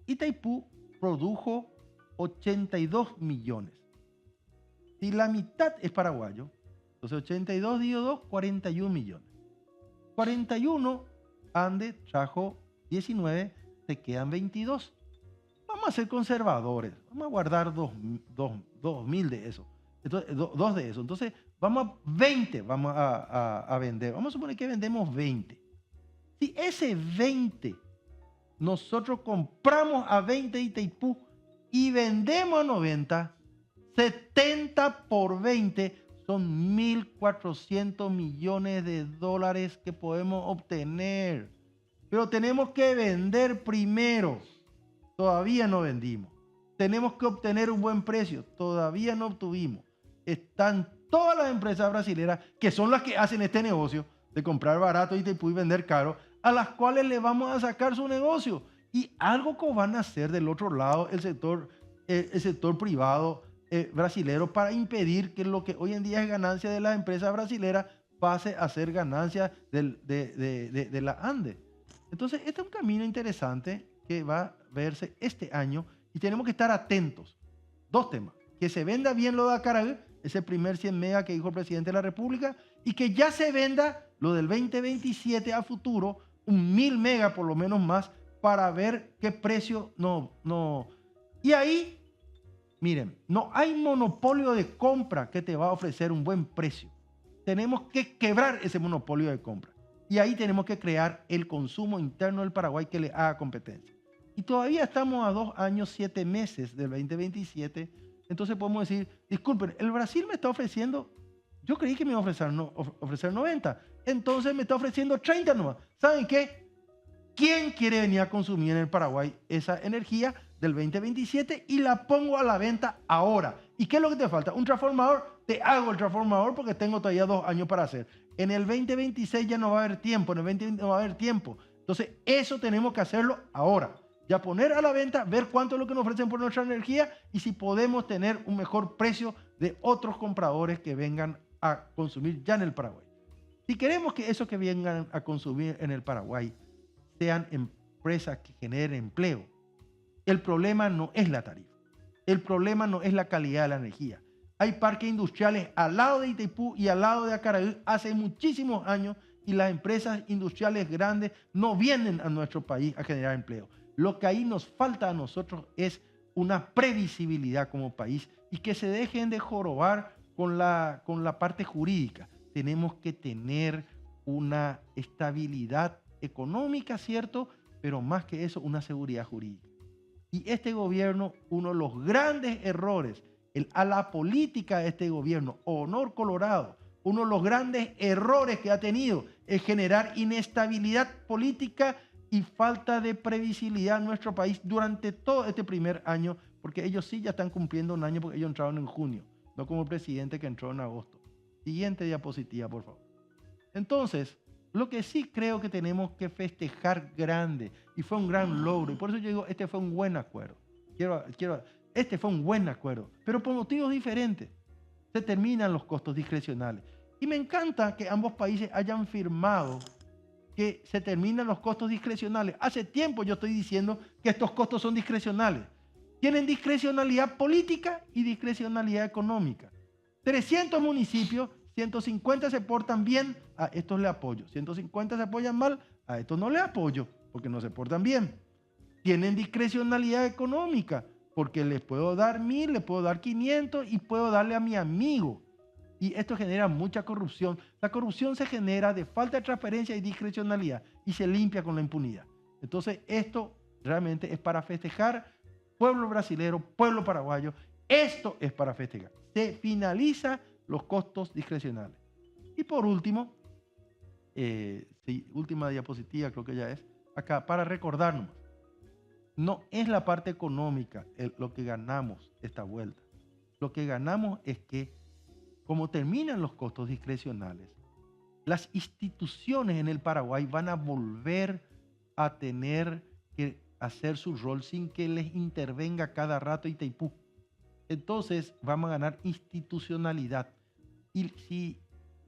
[SPEAKER 2] Itaipú produjo 82 millones. Si la mitad es paraguayo, entonces 82 dividido 2, 41 millones. 41, ANDE trajo 19, se quedan 22. Vamos a ser conservadores, vamos a guardar 2.000 de eso. Entonces, 2 de eso. Entonces, vamos a 20, vamos a vender. Vamos a suponer que vendemos 20. Si ese 20 nosotros compramos a 20 Itaipú y vendemos a 90, 70 por 20 son 1.400 millones de dólares que podemos obtener. Pero tenemos que vender primero. Todavía no vendimos. Tenemos que obtener un buen precio. Todavía no obtuvimos. Están todas las empresas brasileras que son las que hacen este negocio de comprar barato Itaipú y vender caro, a las cuales le vamos a sacar su negocio. Y algo que van a hacer del otro lado el sector privado brasilero para impedir que lo que hoy en día es ganancia de las empresas brasileras pase a ser ganancia de la ANDE. Entonces, este es un camino interesante que va a verse este año y tenemos que estar atentos. 2 temas. Que se venda bien lo de Acaraí, ese primer 100 mega que dijo el presidente de la República, y que ya se venda lo del 2027 a futuro, un 1000 mega por lo menos más, para ver qué precio no. Y ahí, miren, no hay monopolio de compra que te va a ofrecer un buen precio. Tenemos que quebrar ese monopolio de compra. Y ahí tenemos que crear el consumo interno del Paraguay que le haga competencia. Y todavía estamos a 2 años, 7 meses del 2027. Entonces podemos decir, disculpen, el Brasil me está ofreciendo, yo creí que me iba a ofrecer 90. Entonces me está ofreciendo 30 nomás. ¿Saben qué? ¿Quién quiere venir a consumir en el Paraguay esa energía del 2027 y la pongo a la venta ahora? ¿Y qué es lo que te falta? ¿Un transformador? Te hago el transformador porque tengo todavía 2 años para hacer. En el 2026 ya no va a haber tiempo, en el 2020 no va a haber tiempo. Entonces, eso tenemos que hacerlo ahora. Ya poner a la venta, ver cuánto es lo que nos ofrecen por nuestra energía y si podemos tener un mejor precio de otros compradores que vengan a consumir ya en el Paraguay. Si queremos que esos que vengan a consumir en el Paraguay sean empresas que generen empleo, el problema no es la tarifa. El problema no es la calidad de la energía. Hay parques industriales al lado de Itaipú y al lado de Acaraí hace muchísimos años y las empresas industriales grandes no vienen a nuestro país a generar empleo. Lo que ahí nos falta a nosotros es una previsibilidad como país y que se dejen de jorobar con la parte jurídica. Tenemos que tener una estabilidad económica, ¿cierto? Pero más que eso, una seguridad jurídica. Y este gobierno, uno de los grandes errores, a la política de este gobierno, Honor Colorado, uno de los grandes errores que ha tenido es generar inestabilidad política y falta de previsibilidad en nuestro país durante todo este primer año, porque ellos sí ya están cumpliendo un año porque ellos entraron en junio, no como el presidente que entró en agosto. Siguiente diapositiva, por favor. Entonces, lo que sí creo que tenemos que festejar grande, y fue un gran logro, y por eso yo digo, este fue un buen acuerdo. Este fue un buen acuerdo, pero por motivos diferentes. Se terminan los costos discrecionales. Y me encanta que ambos países hayan firmado que se terminan los costos discrecionales. Hace tiempo yo estoy diciendo que estos costos son discrecionales. Tienen discrecionalidad política y discrecionalidad económica. 300 municipios, 150 se portan bien, a estos le apoyo. 150 se apoyan mal, a estos no le apoyo, porque no se portan bien. Tienen discrecionalidad económica, porque les puedo dar 1000, les puedo dar 500 y puedo darle a mi amigo. Y esto genera mucha corrupción. La corrupción se genera de falta de transparencia y discrecionalidad y se limpia con la impunidad. Entonces, esto realmente es para festejar. Pueblo brasilero, pueblo paraguayo, esto es para festejar. Se finaliza los costos discrecionales. Y por último, última diapositiva creo que ya es, acá para recordarnos, no es la parte económica lo que ganamos esta vuelta. Lo que ganamos es que, como terminan los costos discrecionales, las instituciones en el Paraguay van a volver a tener que hacer su rol sin que les intervenga cada rato Itaipú. Entonces vamos a ganar institucionalidad. Y si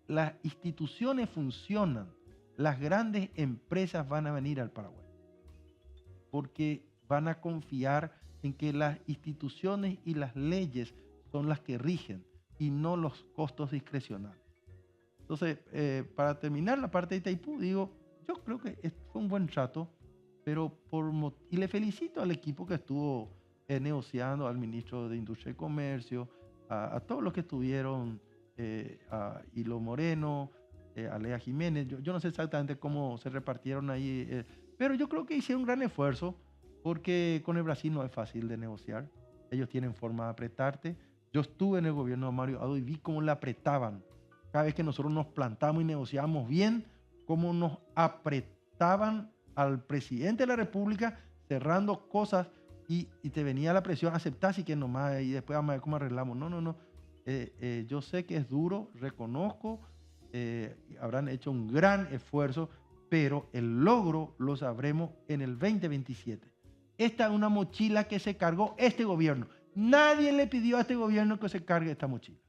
[SPEAKER 2] las instituciones funcionan, las grandes empresas van a venir al Paraguay. Porque van a confiar en que las instituciones y las leyes son las que rigen y no los costos discrecionales. Entonces, para terminar la parte de Itaipú, digo, yo creo que fue un buen trato, pero y le felicito al equipo que estuvo negociando, al ministro de Industria y Comercio, a todos los que estuvieron, a Hilo Moreno, a Lea Jiménez. Yo no sé exactamente cómo se repartieron ahí, pero yo creo que hicieron un gran esfuerzo, porque con el Brasil no es fácil de negociar. Ellos tienen forma de apretarte. Yo estuve en el gobierno de Mario Abdo y vi cómo le apretaban. Cada vez que nosotros nos plantamos y negociábamos bien, cómo nos apretaban al presidente de la República, cerrando cosas y te venía la presión, aceptás y que nomás, y después vamos a ver cómo arreglamos. No. Yo sé que es duro, reconozco, habrán hecho un gran esfuerzo, pero el logro lo sabremos en el 2027. Esta es una mochila que se cargó este gobierno. Nadie le pidió a este gobierno que se cargue esta mochila.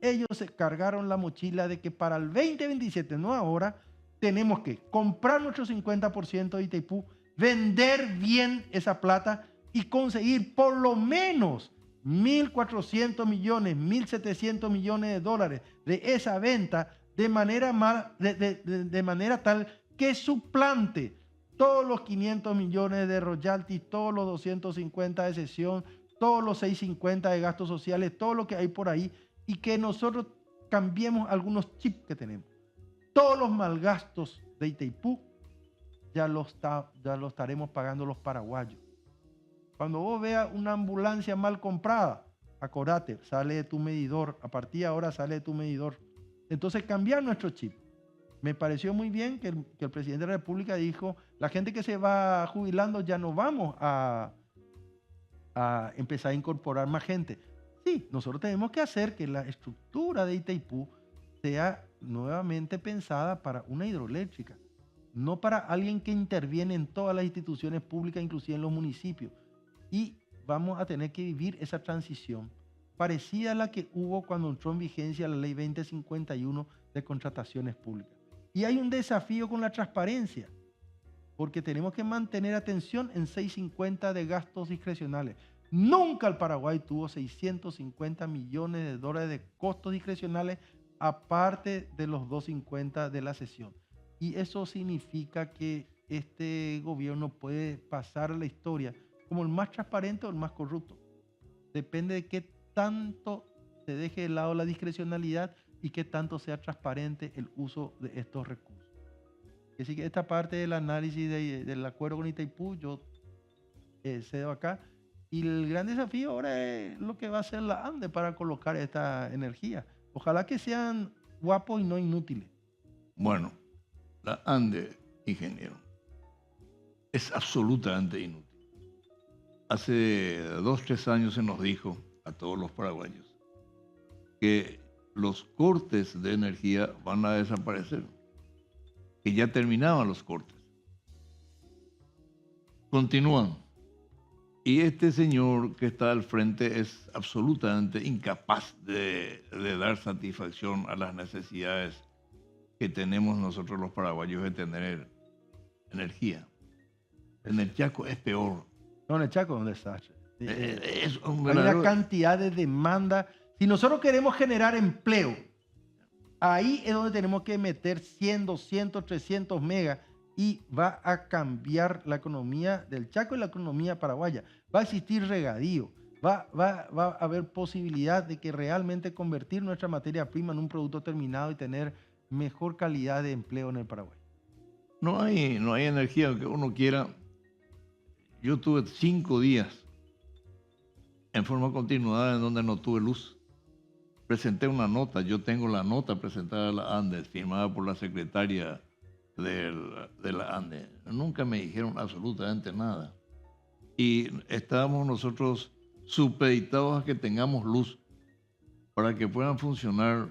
[SPEAKER 2] Ellos se cargaron la mochila de que para el 2027, no ahora, tenemos que comprar nuestro 50% de Itaipú, vender bien esa plata y conseguir por lo menos 1.400 millones, 1.700 millones de dólares de esa venta de manera tal que suplante todos los 500 millones de royalties, todos los 250 de cesión, todos los 650 de gastos sociales, todo lo que hay por ahí, y que nosotros cambiemos algunos chips que tenemos. Todos los malgastos de Itaipú ya lo estaremos pagando los paraguayos. Cuando vos veas una ambulancia mal comprada, acordate, sale de tu medidor, a partir de ahora sale de tu medidor. Entonces cambiar nuestro chip. Me pareció muy bien que el presidente de la República dijo, la gente que se va jubilando ya no vamos a empezar a incorporar más gente. Sí, nosotros tenemos que hacer que la estructura de Itaipú sea nuevamente pensada para una hidroeléctrica, no para alguien que interviene en todas las instituciones públicas, inclusive en los municipios. Y vamos a tener que vivir esa transición parecida a la que hubo cuando entró en vigencia la ley 2051 de contrataciones públicas. Y hay un desafío con la transparencia, porque tenemos que mantener atención en 650 de gastos discrecionales. Nunca el Paraguay tuvo 650 millones de dólares de costos discrecionales, aparte de los 250 de la cesión. Y eso significa que este gobierno puede pasar a la historia como el más transparente o el más corrupto. Depende de qué tanto se deje de lado la discrecionalidad y qué tanto sea transparente el uso de estos recursos. Así que esta parte del análisis del acuerdo con Itaipú, yo cedo acá. Y el gran desafío ahora es lo que va a hacer la ANDE para colocar esta energía. Ojalá que sean guapos y no inútiles.
[SPEAKER 1] Bueno, la ANDE, ingeniero, es absolutamente inútil. Hace 2-3 años se nos dijo a todos los paraguayos que los cortes de energía van a desaparecer, que ya terminaban los cortes. Continúan. Y este señor que está al frente es absolutamente incapaz de dar satisfacción a las necesidades que tenemos nosotros los paraguayos de tener energía. En el Chaco es peor.
[SPEAKER 2] No, en el Chaco es un desastre.
[SPEAKER 1] Es un
[SPEAKER 2] Hay una cantidad de demanda. Si nosotros queremos generar empleo, ahí es donde tenemos que meter 100, 200, 300 megas y va a cambiar la economía del Chaco y la economía paraguaya. Va a existir regadío, va a haber posibilidad de que realmente convertir nuestra materia prima en un producto terminado y tener mejor calidad de empleo en el Paraguay.
[SPEAKER 1] No hay energía, aunque uno quiera. Yo tuve 5 días en forma continuada en donde no tuve luz. Presenté una nota, yo tengo la nota presentada a la ANDE, firmada por la secretaria de la ANDE. Nunca me dijeron absolutamente nada. Y estábamos nosotros supeditados a que tengamos luz para que puedan funcionar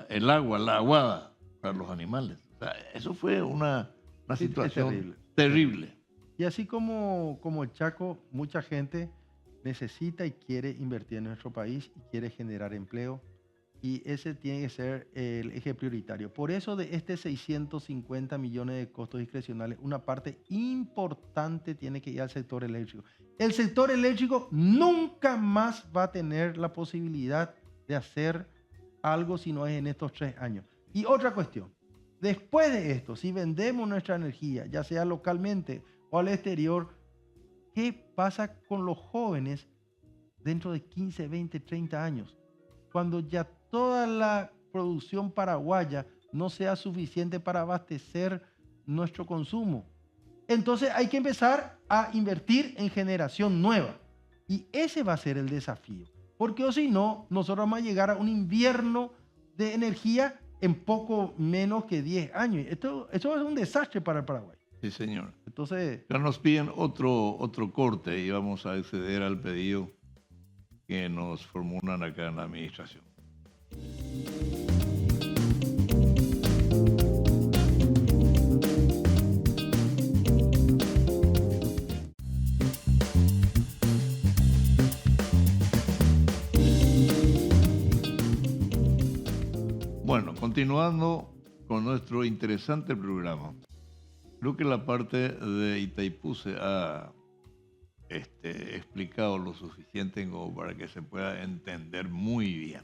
[SPEAKER 1] el agua, la aguada para los animales. O sea, eso fue una
[SPEAKER 2] Sí, es
[SPEAKER 1] situación
[SPEAKER 2] terrible.
[SPEAKER 1] terrible.
[SPEAKER 2] Y así como el Chaco, mucha gente necesita y quiere invertir en nuestro país y quiere generar empleo. Y ese tiene que ser el eje prioritario. Por eso de este 650 millones de costos discrecionales, una parte importante tiene que ir al sector eléctrico. El sector eléctrico nunca más va a tener la posibilidad de hacer algo si no es en estos 3 años. Y otra cuestión, después de esto, si vendemos nuestra energía, ya sea localmente o al exterior, ¿qué pasa con los jóvenes dentro de 15, 20, 30 años? Cuando ya toda la producción paraguaya no sea suficiente para abastecer nuestro consumo. Entonces hay que empezar a invertir en generación nueva. Y ese va a ser el desafío. Porque o si no, nosotros vamos a llegar a un invierno de energía en poco menos que 10 años. Esto va a ser un desastre para el Paraguay.
[SPEAKER 1] Sí, señor.
[SPEAKER 2] Entonces,
[SPEAKER 1] Ya nos piden otro corte y vamos a acceder al pedido que nos formulan acá en la administración. Bueno, continuando con nuestro interesante programa. Creo que la parte de Itaipú se ha explicado lo suficiente como para que se pueda entender muy bien.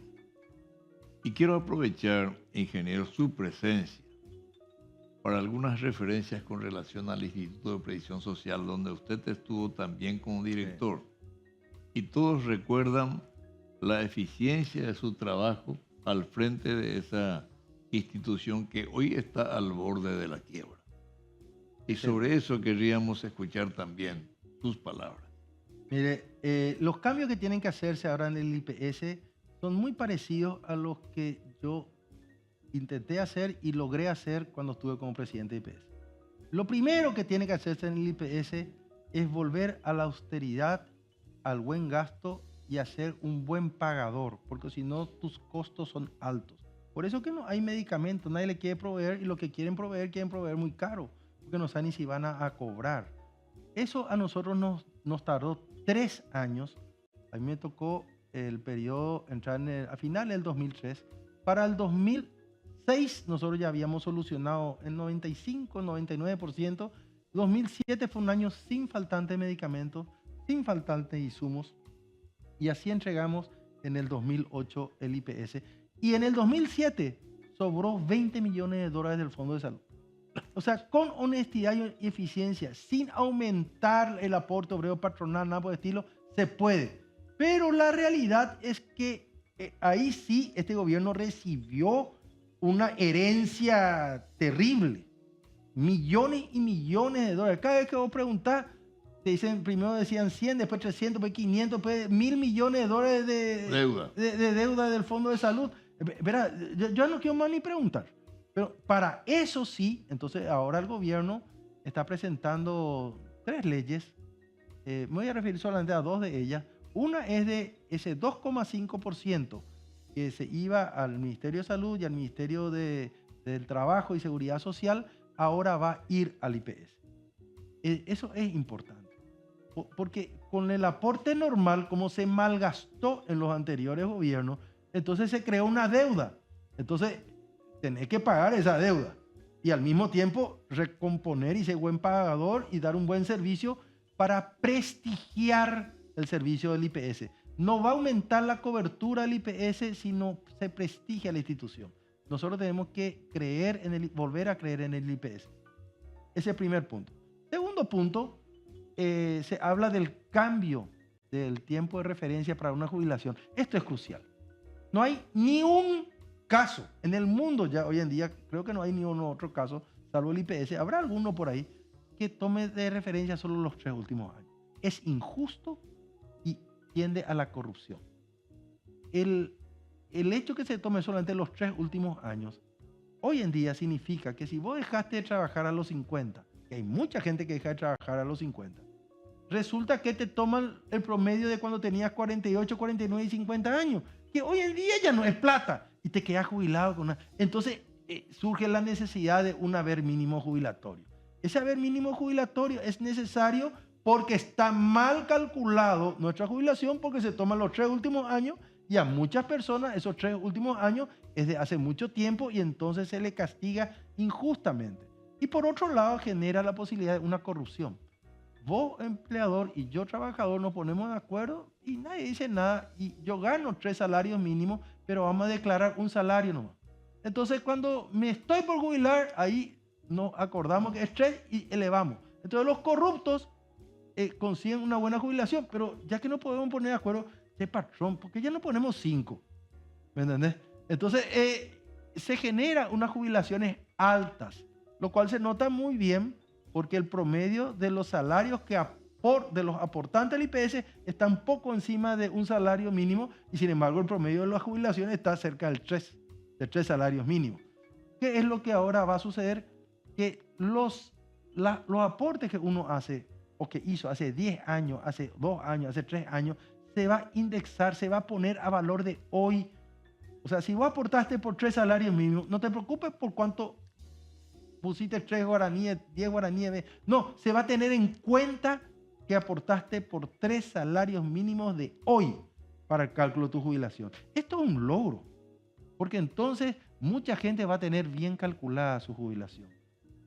[SPEAKER 1] Y quiero aprovechar, ingeniero, su presencia para algunas referencias con relación al Instituto de Previsión Social, donde usted estuvo también como director. Y todos recuerdan la eficiencia de su trabajo al frente de esa institución que hoy está al borde de la quiebra. Y sobre eso querríamos escuchar también sus palabras.
[SPEAKER 2] Mire, los cambios que tienen que hacerse ahora en el IPS son muy parecidos a los que yo intenté hacer y logré hacer cuando estuve como presidente de IPS. Lo primero que tiene que hacerse en el IPS es volver a la austeridad, al buen gasto y a ser un buen pagador, porque si no tus costos son altos. Por eso que no hay medicamentos, nadie le quiere proveer y lo que quieren proveer muy caro, porque no saben ni si van a cobrar. Eso a nosotros nos tardó 3 años. A mí me tocó el periodo entrar a finales del 2003. Para el 2006 nosotros ya habíamos solucionado el 95, 99%. 2007 fue un año sin faltante medicamentos, sin faltantes insumos. Y así entregamos en el 2008 el IPS. Y en el 2007 sobró 20 millones de dólares del Fondo de Salud. O sea, con honestidad y eficiencia, sin aumentar el aporte obrero patronal, nada por el estilo, se puede. Pero la realidad es que ahí sí este gobierno recibió una herencia terrible. Millones y millones de dólares. Cada vez que vos preguntás, te dicen, primero decían 100, después 300, después 500, después 1.000 millones de dólares de deuda del Fondo de Salud. Verá, yo no quiero más ni preguntar. Pero para eso sí, entonces ahora el gobierno está presentando 3 leyes. Me voy a referir solamente a 2 de ellas. Una es de ese 2,5% que se iba al Ministerio de Salud y al Ministerio del Trabajo y Seguridad Social, ahora va a ir al IPS. Eso es importante. Porque con el aporte normal, como se malgastó en los anteriores gobiernos, entonces se creó una deuda. Entonces, tenés que pagar esa deuda y al mismo tiempo recomponer y ser buen pagador y dar un buen servicio para prestigiar el servicio del IPS. No va a aumentar la cobertura del IPS si no se prestigia la institución. Nosotros tenemos que volver a creer en el IPS. Ese es el primer punto. Segundo punto, se habla del cambio del tiempo de referencia para una jubilación. Esto es crucial. No hay ni un caso en el mundo ya hoy en día, creo que no hay ni un otro caso, salvo el IPS, habrá alguno por ahí, que tome de referencia solo los 3 últimos años. Es injusto y tiende a la corrupción. El hecho que se tome solamente los 3 últimos años, hoy en día significa que si vos dejaste de trabajar a los 50, que hay mucha gente que deja de trabajar a los 50, resulta que te toman el promedio de cuando tenías 48, 49 y 50 años, que hoy en día ya no es plata, y te quedas jubilado con una... Entonces surge la necesidad de un haber mínimo jubilatorio. Ese haber mínimo jubilatorio es necesario porque está mal calculado nuestra jubilación, porque se toman los 3 últimos años y a muchas personas esos 3 últimos años es de hace mucho tiempo y entonces se le castiga injustamente. Y por otro lado genera la posibilidad de una corrupción. Vos, empleador, y yo, trabajador, nos ponemos de acuerdo y nadie dice nada. Y yo gano 3 salarios mínimos, pero vamos a declarar un salario nomás. Entonces, cuando me estoy por jubilar, ahí nos acordamos que es 3 y elevamos. Entonces, los corruptos consiguen una buena jubilación, pero ya que no podemos poner de acuerdo, patrón, ¿por qué ya no ponemos 5? ¿Me entendés? Entonces, se generan unas jubilaciones altas, lo cual se nota muy bien porque el promedio de los salarios de los aportantes al IPS está un poco encima de un salario mínimo y sin embargo el promedio de las jubilaciones está cerca de 3 salarios mínimos. ¿Qué es lo que ahora va a suceder? Que los aportes que uno hace o que hizo hace 10 años, hace 2 años, hace 3 años, se va a indexar, se va a poner a valor de hoy. O sea, si vos aportaste por 3 salarios mínimos, no te preocupes por cuánto pusiste 3 guaraníes, 10 guaraníes. No, se va a tener en cuenta que aportaste por 3 salarios mínimos de hoy para el cálculo de tu jubilación. Esto es un logro, porque entonces mucha gente va a tener bien calculada su jubilación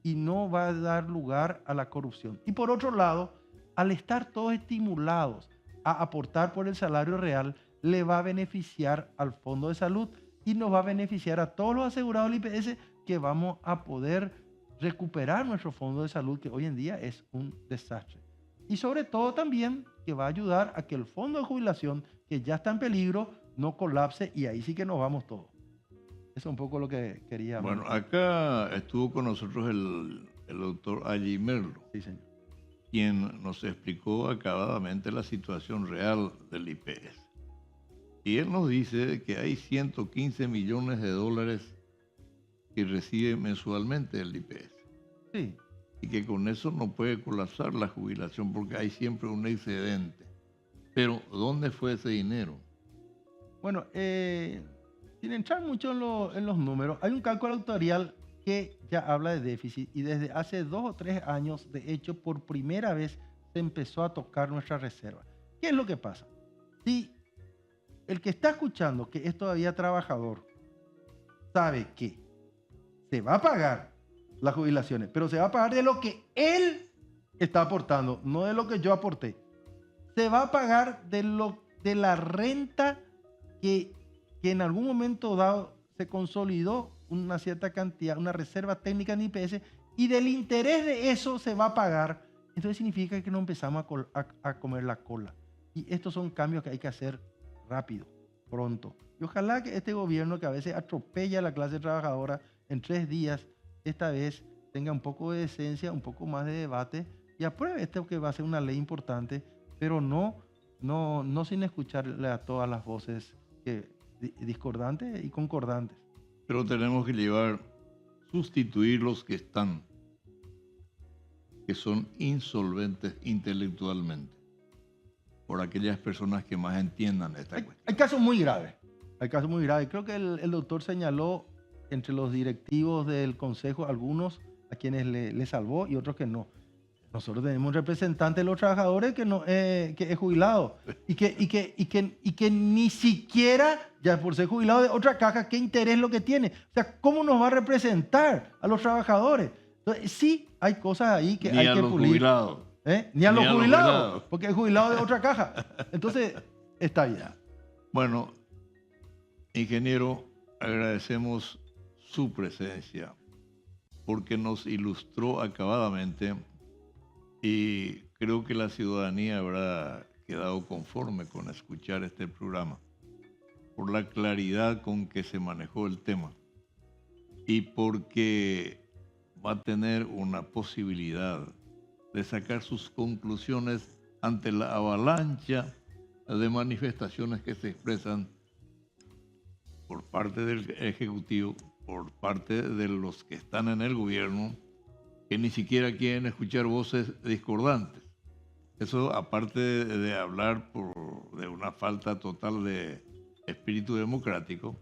[SPEAKER 2] y no va a dar lugar a la corrupción. Y por otro lado, al estar todos estimulados a aportar por el salario real, le va a beneficiar al Fondo de Salud y nos va a beneficiar a todos los asegurados del IPS, que vamos a poder recuperar nuestro Fondo de Salud, que hoy en día es un desastre. Y sobre todo también que va a ayudar a que el fondo de jubilación, que ya está en peligro, no colapse y ahí sí que nos vamos todos. Eso es un poco lo que quería.
[SPEAKER 1] Bueno, acá estuvo con nosotros el doctor Allí Merlo.
[SPEAKER 2] Sí, señor.
[SPEAKER 1] Quien nos explicó acabadamente la situación real del IPS. Y él nos dice que hay 115 millones de dólares que recibe mensualmente el IPS.
[SPEAKER 2] Sí.
[SPEAKER 1] Y que con eso no puede colapsar la jubilación porque hay siempre un excedente. Pero, ¿dónde fue ese dinero?
[SPEAKER 2] Bueno, sin entrar mucho en los números, hay un cálculo actuarial que ya habla de déficit y desde hace 2 o 3 años, de hecho, por primera vez se empezó a tocar nuestra reserva. ¿Qué es lo que pasa? Si el que está escuchando que es todavía trabajador sabe que se va a pagar las jubilaciones, pero se va a pagar de lo que él está aportando, no de lo que yo aporté. Se va a pagar de la renta que en algún momento dado se consolidó una cierta cantidad, una reserva técnica en IPS, y del interés de eso se va a pagar. Entonces significa que no empezamos a comer la cola. Y estos son cambios que hay que hacer rápido, pronto. Y ojalá que este gobierno, que a veces atropella a la clase trabajadora en 3 días, esta vez tenga un poco de decencia, un poco más de debate y apruebe esto, que va a ser una ley importante, pero no sin escucharle a todas las voces discordantes y concordantes.
[SPEAKER 1] Pero tenemos que sustituir los que están, que son insolventes intelectualmente, por aquellas personas que más entiendan esta cuestión.
[SPEAKER 2] Hay casos muy graves. Creo que el doctor señaló entre los directivos del consejo algunos a quienes le salvó y otros que no. Nosotros tenemos un representante de los trabajadores que es jubilado y que ni siquiera, ya por ser jubilado de otra caja, ¿qué interés es lo que tiene? O sea, ¿cómo nos va a representar a los trabajadores? Entonces, sí, hay cosas ahí que hay que pulir.
[SPEAKER 1] Jubilados.
[SPEAKER 2] Ni a los jubilados, porque es jubilado de otra caja. Entonces, está bien.
[SPEAKER 1] Bueno, ingeniero, agradecemos su presencia porque nos ilustró acabadamente y creo que la ciudadanía habrá quedado conforme con escuchar este programa, por la claridad con que se manejó el tema y porque va a tener una posibilidad de sacar sus conclusiones ante la avalancha de manifestaciones que se expresan por parte del Ejecutivo, por parte de los que están en el gobierno, que ni siquiera quieren escuchar voces discordantes. Eso, aparte de hablar de una falta total de espíritu democrático,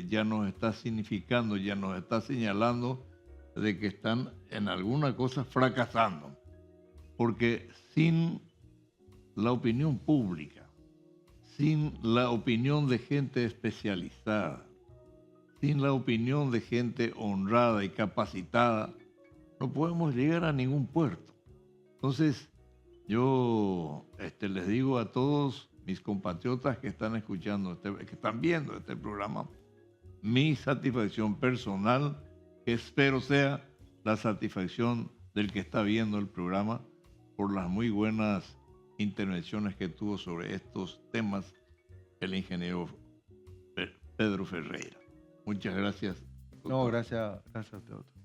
[SPEAKER 1] ya nos está significando, ya nos está señalando de que están en alguna cosa fracasando. Porque sin la opinión pública, sin la opinión de gente especializada, sin la opinión de gente honrada y capacitada, no podemos llegar a ningún puerto. Entonces, yo les digo a todos mis compatriotas que están escuchando, que están viendo este programa, mi satisfacción personal, que espero sea la satisfacción del que está viendo el programa, por las muy buenas intervenciones que tuvo sobre estos temas el ingeniero Pedro Ferreira. Muchas gracias, doctor.
[SPEAKER 2] No, gracias a usted, doctor.